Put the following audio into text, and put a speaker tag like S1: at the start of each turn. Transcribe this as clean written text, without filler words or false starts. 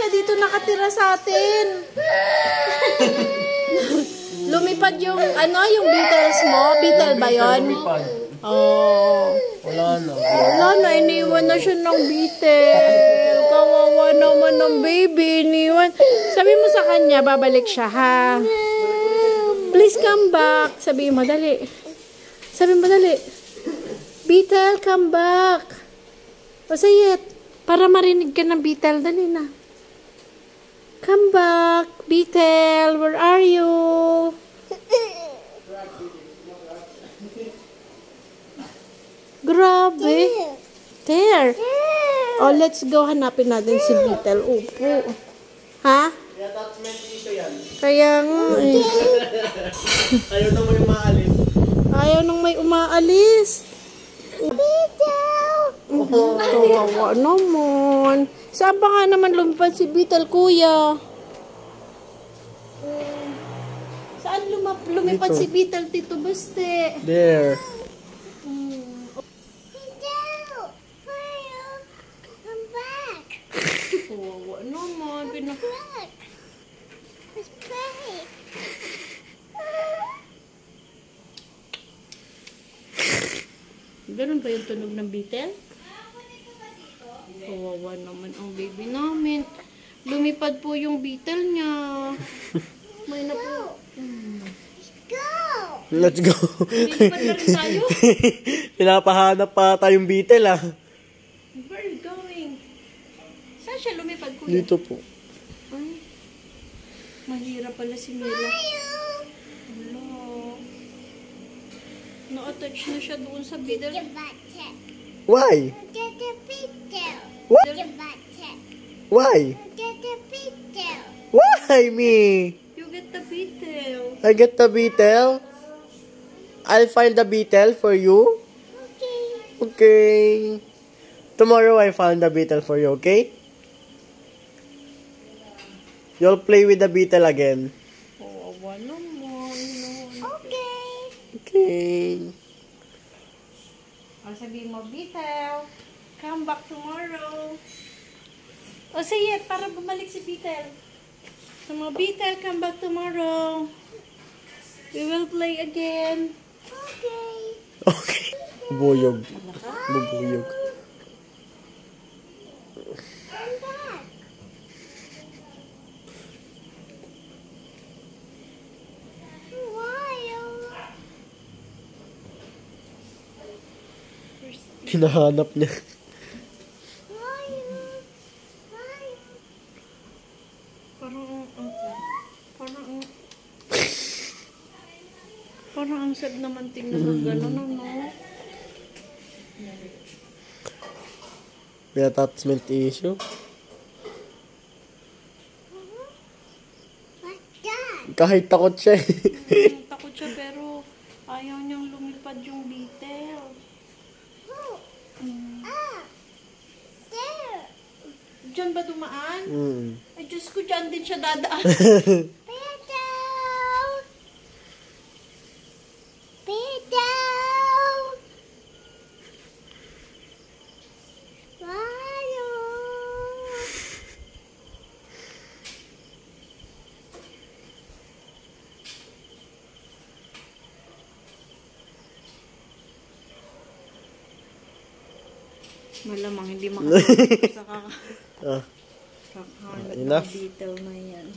S1: siya dito nakatira sa atin. Lumipad yung, yung Beatles mo? Beetle ba yun? Oh.
S2: Wala na.
S1: Wala na, iniwan na siya ng Beetle. Kawawa naman ng baby, iniwan. Sabi mo sa kanya, babalik siya, ha? Please come back. Sabi mo, dali. Sabi mo, dali. Beetle, come back. O say it. Para marinig ka ng Beetle, dali na. Come back, Beetle. Where are you? Grabe. There. Oh, let's go. Hanapin natin si Beetle. Upo. Ha? Kaya nga eh.
S2: Ayaw na may umaalis.
S1: Ayaw nang may umaalis. Beetle! Kawawa naman. Saan pa nga naman lumipad si Beetle, kuya? Saan lumipad si Beetle, Tito Baste?
S2: There.
S1: Kawawa naman. Ganun ba yung tunog ng Beetle? Kawawa naman ang baby namin. Lumipad po yung Beetle niya. May na po.
S2: Let's go.
S1: Lumipad na rin tayo.
S2: Pinapahanap pa tayong Beetle, ah.
S1: Where are you going? Saan siya lumipad, kuya?
S2: Dito po.
S1: Ay, mahirap pala si Mila. Hello. Na-attach na siya doon sa Beetle.
S2: Why? What? Why? Why me?
S1: You get the Beetle.
S2: I get the Beetle? I'll find the Beetle for you? Okay. Tomorrow I found the Beetle for you, okay? You'll play with the Beetle again.
S1: Oh, wala mo.
S2: Okay.
S1: O sabihin mo, Beetle, come back tomorrow. O say it, para bumalik si Beetle. So mo, Beetle, come back tomorrow. We will play again.
S2: Okay. Bubuyog. Bubuyog. Hinahanap niya.
S1: Parang ang sad naman tingnan ng gano'n, no?
S2: May attachment issue. Kahit takot siya eh.
S1: Takot siya pero ayaw niyang lumipad yung Beetle. Diyan ba dumaan? Ay, Diyos ko, diyan din siya dadaan. Malamang hindi makakasok sa kakahanap ng Beetle na yan.